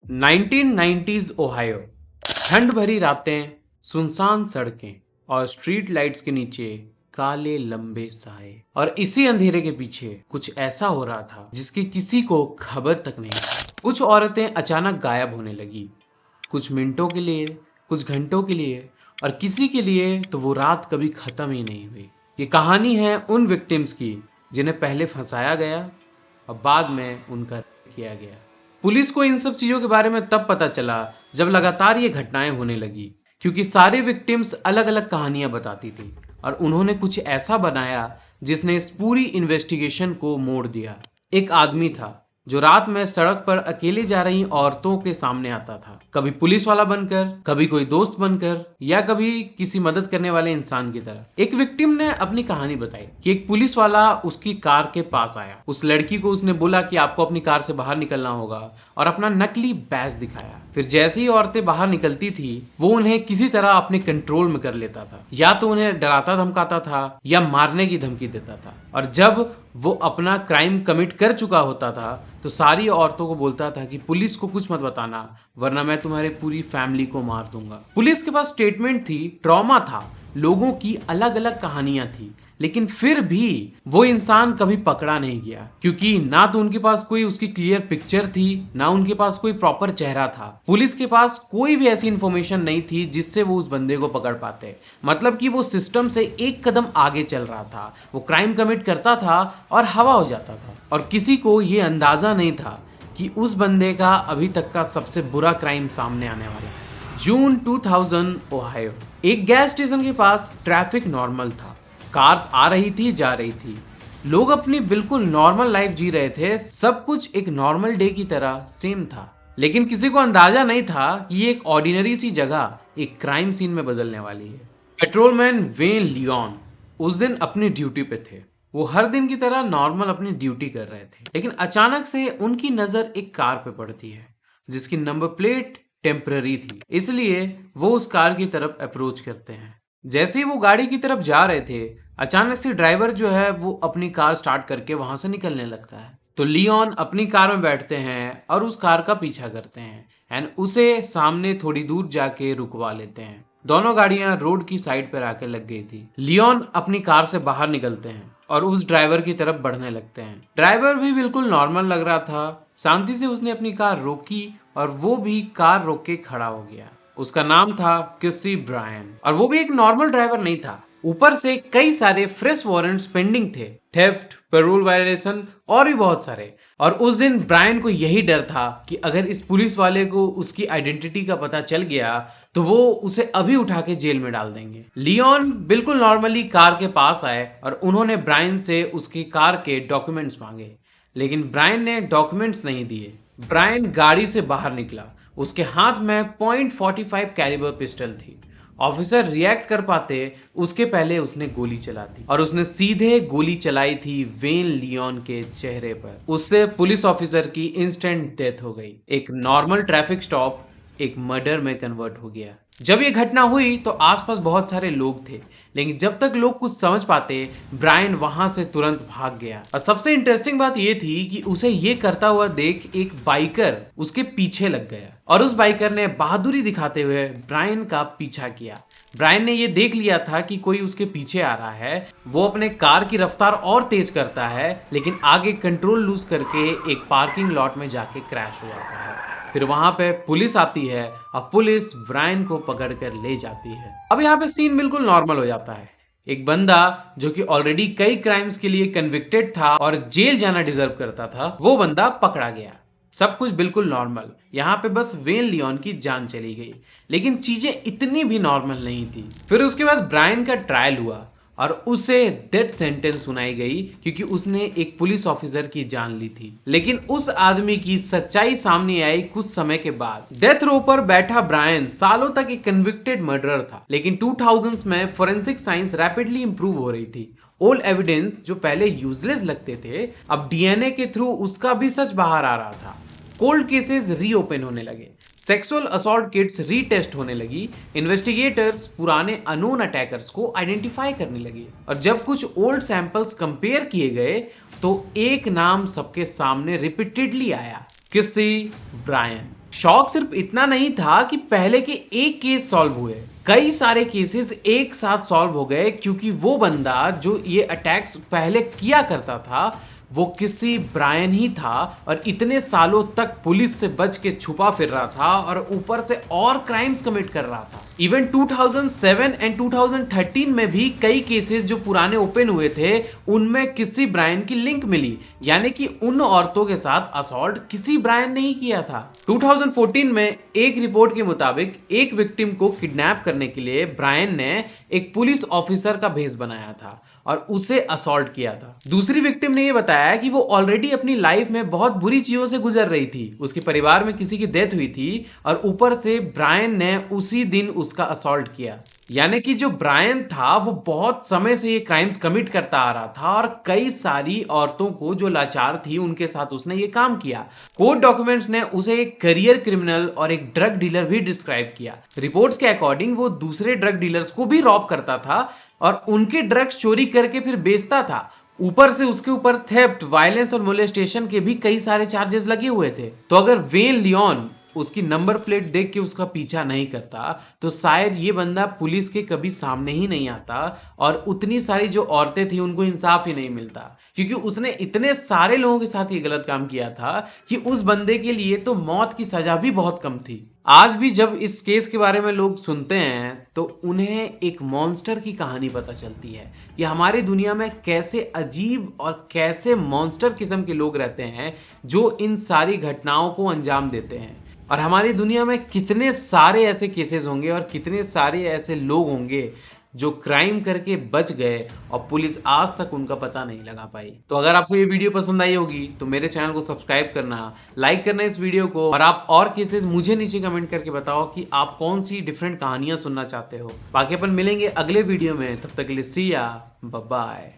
1990s Ohio, ठंड भरी रातें, सुनसान सड़कें और स्ट्रीट लाइट्स के नीचे काले लंबे साए। और इसी अंधेरे के पीछे कुछ ऐसा हो रहा था जिसकी किसी को खबर तक नहीं थी। कुछ औरतें अचानक गायब होने लगी, कुछ मिनटों के लिए, कुछ घंटों के लिए, और किसी के लिए तो वो रात कभी खत्म ही नहीं हुई। ये कहानी है उन विक्टिम्स की जिन्हें पहले फंसाया गया और बाद में उनका किया गया। पुलिस को इन सब चीजों के बारे में तब पता चला जब लगातार ये घटनाएं होने लगी, क्योंकि सारे विक्टिम्स अलग अलग कहानियां बताती थी और उन्होंने कुछ ऐसा बनाया जिसने इस पूरी इन्वेस्टिगेशन को मोड़ दिया। एक आदमी था जो रात में सड़क पर अकेले जा रही औरतों के सामने आता था, कभी पुलिस वाला बनकर, कभी कोई दोस्त बनकर, या कभी किसी मदद करने वाले इंसान की तरह। एक विक्टिम ने अपनी कहानी बताई कि एक पुलिस वाला उसकी कार के पास आया। उस लड़की को उसने बोला कि आपको अपनी कार से बाहर निकलना होगा और अपना नकली बैज दिखाया। फिर जैसे ही औरतें बाहर निकलती थी वो उन्हें किसी तरह अपने कंट्रोल में कर लेता था, या तो उन्हें डराता धमकाता था या मारने की धमकी देता था। और जब वो अपना क्राइम कमिट कर चुका होता था तो सारी औरतों को बोलता था कि पुलिस को कुछ मत बताना वरना मैं तुम्हारी पूरी फैमिली को मार दूंगा। पुलिस के पास स्टेटमेंट थी, ट्रॉमा था, लोगों की अलग अलग कहानियां थी, लेकिन फिर भी वो इंसान कभी पकड़ा नहीं गया, क्योंकि ना तो उनके पास कोई उसकी क्लियर पिक्चर थी, ना उनके पास कोई प्रॉपर चेहरा था। पुलिस के पास कोई भी ऐसी इंफॉर्मेशन नहीं थी जिससे वो उस बंदे को पकड़ पाते। मतलब कि वो सिस्टम से एक कदम आगे चल रहा था, वो क्राइम कमिट करता था और हवा हो जाता था, और किसी को ये अंदाजा नहीं था कि उस बंदे का अभी तक का सबसे बुरा क्राइम सामने आने वाला है। जून 2000 ओहायो, एक गैस स्टेशन के पास ट्रैफिक नॉर्मल था। कार्स आ रही थी, जा रही थी, लोग अपनी बिल्कुल नॉर्मल लाइफ जी रहे थे, सब कुछ एक नॉर्मल डे की तरह सेम था। लेकिन किसी को अंदाजा नहीं था कि ये एक ऑर्डिनरी सी जगह एक क्राइम सीन में बदलने वाली है। पेट्रोलमैन वेन लियोन उस दिन अपनी ड्यूटी पे थे। वो हर दिन की तरह नॉर्मल अपनी ड्यूटी कर रहे थे, लेकिन अचानक से उनकी नजर एक कार पे पड़ती है जिसकी नंबर प्लेट टेम्पररी थी, इसलिए वो उस कार की तरफ अप्रोच करते हैं। जैसे ही वो गाड़ी की तरफ जा रहे थे, अचानक से ड्राइवर जो है वो अपनी कार स्टार्ट करके वहां से निकलने लगता है। तो लियोन अपनी कार में बैठते हैं और उस कार का पीछा करते हैं एंड उसे सामने थोड़ी दूर जाके रुकवा लेते हैं। दोनों गाड़ियां रोड की साइड पर आके लग गई थी। लियोन अपनी कार से बाहर निकलते हैं और उस ड्राइवर की तरफ बढ़ने लगते हैं। ड्राइवर भी बिल्कुल नॉर्मल लग रहा था, शांति से उसने अपनी कार रोकी और वो भी कार रोक के खड़ा हो गया। उसका नाम था किसी ब्रायन, और वो भी एक नॉर्मल ड्राइवर नहीं था, ऊपर से कई सारे फ्रेश वारंट्स पेंडिंग थे, थेफ्ट, पैरोल वायलेशन और भी बहुत सारे। और उस दिन ब्रायन को यही डर था कि अगर इस पुलिस वाले को उसकी आइडेंटिटी का पता चल गया तो वो उसे अभी उठा के जेल में डाल देंगे। लियोन बिल्कुल नॉर्मली कार के पास आए और उन्होंने ब्रायन से उसकी कार के डॉक्यूमेंट्स मांगे, लेकिन ब्रायन ने डॉक्यूमेंट्स नहीं दिए। ब्रायन गाड़ी से बाहर निकला, उसके हाथ में .45 कैलिबर पिस्टल थी। ऑफिसर रिएक्ट कर पाते उसके पहले उसने गोली चला दी, और उसने सीधे गोली चलाई थी वेन लियोन के चेहरे पर। उससे पुलिस ऑफिसर की इंस्टेंट डेथ हो गई। एक नॉर्मल ट्रैफिक स्टॉप एक मर्डर में कन्वर्ट हो गया। जब ये घटना हुई तो आसपास बहुत सारे लोग थे, लेकिन जब तक लोग कुछ समझ पाते ब्रायन वहां से तुरंत भाग गया। और सबसे इंटरेस्टिंग बात ये थी कि उसे ये करता हुआ देख एक बाइकर उसके पीछे लग गया और उस बाइकर ने बहादुरी दिखाते हुए ब्रायन का पीछा किया। ब्रायन ने ये देख लिया था कि कोई उसके पीछे आ रहा है, वो अपने कार की रफ्तार और तेज करता है, लेकिन आगे कंट्रोल लूज करके एक पार्किंग लॉट में जाके क्रैश हो जाता है। फिर वहां पे पुलिस आती है और पुलिस ब्रायन को पकड़ कर ले जाती है। अब यहाँ पे सीन बिल्कुल नॉर्मल हो जाता है। एक बंदा जो कि ऑलरेडी कई क्राइम्स के लिए कन्विक्टेड था और जेल जाना डिजर्व करता था, वो बंदा पकड़ा गया। सब कुछ बिल्कुल नॉर्मल, यहाँ पे बस वेन लियोन की जान चली गई, लेकिन चीजें इतनी भी नॉर्मल नहीं थी। फिर उसके बाद ब्रायन का ट्रायल हुआ और उसे डेथ सेंटेंस सुनाई गई क्योंकि उसने एक पुलिस ऑफिसर की जान ली थी। लेकिन उस आदमी की सच्चाई सामने आई कुछ समय के बाद। डेथ रो पर बैठा ब्रायन सालों तक एक कन्विक्टेड मर्डरर था, लेकिन 2000s में फोरेंसिक साइंस रैपिडली इंप्रूव हो रही थी। ओल्ड एविडेंस जो पहले यूजलेस लगते थे, अब डीएनए के थ्रू उसका भी सच बाहर आ रहा था। कोल्ड केसेस रीओपन होने लगे, सेक्सुअल असॉल्ट किट्स रीटेस्ट होने लगी, इन्वेस्टिगेटर्स पुराने अननोन अटैकर्स को आइडेंटिफाई करने लगे, और जब कुछ ओल्ड सैंपल्स कंपेयर किए गए तो एक नाम सबके सामने रिपीटेडली आया, किसी ब्रायन। शौक सिर्फ इतना नहीं था कि पहले के एक केस सॉल्व हुए, कई सारे केसेस एक साथ सॉल्व हो गए क्योंकि वो बंदा जो ये अटैक्स पहले किया करता था वो किसी ब्रायन ही था और इतने सालों तक पुलिस से बच के छुपा फिर रहा था और ऊपर से और क्राइम्स कमिट कर रहा था। इवन 2007 एंड 2013 में भी कई केसेस जो पुराने ओपन हुए थे उनमें किसी ब्रायन की लिंक मिली, यानी कि उन औरतों के साथ असॉल्ट किसी ब्रायन ने ही किया था। 2014 में एक रिपोर्ट के मुताबिक एक विक्टिम को किडनैप करने के लिए ब्रायन ने एक पुलिस ऑफिसर का भेस बनाया था और उसे असॉल्ट किया था। दूसरी विक्टिम ने यह बताया कि वो ऑलरेडी अपनी लाइफ में बहुत बुरी चीजों से गुजर रही थी, उसके परिवार में किसी की डेथ हुई थी और ऊपर से ब्रायन ने उसी दिन उसका असॉल्ट किया। यानी कि जो ब्रायन था वो बहुत समय से ये क्राइम्स कमिट करता आ रहा था और कई सारी औरतों को जो लाचार थी उनके साथ उसने ये काम किया। कोर्ट डॉक्यूमेंट्स ने उसे एक करियर क्रिमिनल और एक ड्रग डीलर भी डिस्क्राइब किया। रिपोर्ट्स के अकॉर्डिंग वो दूसरे ड्रग डीलर्स को भी रॉब करता था और उनके ड्रग्स चोरी करके फिर बेचता था। ऊपर से उसके ऊपर थेफ्ट, वायलेंस और मोलेस्टेशन के भी कई सारे चार्जेस लगे हुए थे। तो अगर वेन लियोन उसकी नंबर प्लेट देख के उसका पीछा नहीं करता तो शायद ये बंदा पुलिस के कभी सामने ही नहीं आता और उतनी सारी जो औरतें थी उनको इंसाफ ही नहीं मिलता, क्योंकि उसने इतने सारे लोगों के साथ ये गलत काम किया था कि उस बंदे के लिए तो मौत की सजा भी बहुत कम थी। आज भी जब इस केस के बारे में लोग सुनते हैं तो उन्हें एक मॉन्स्टर की कहानी पता चलती है कि हमारी दुनिया में कैसे अजीब और कैसे मॉन्स्टर किस्म के लोग रहते हैं जो इन सारी घटनाओं को अंजाम देते हैं। और हमारी दुनिया में कितने सारे ऐसे केसेस होंगे और कितने सारे ऐसे लोग होंगे जो क्राइम करके बच गए और पुलिस आज तक उनका पता नहीं लगा पाई। तो अगर आपको ये वीडियो पसंद आई होगी तो मेरे चैनल को सब्सक्राइब करना, लाइक करना इस वीडियो को, और आप और केसेस मुझे नीचे कमेंट करके बताओ कि आप कौन सी डिफरेंट कहानियां सुनना चाहते हो। बाकी अपन मिलेंगे अगले वीडियो में, तब तक के लिए सी या बाय।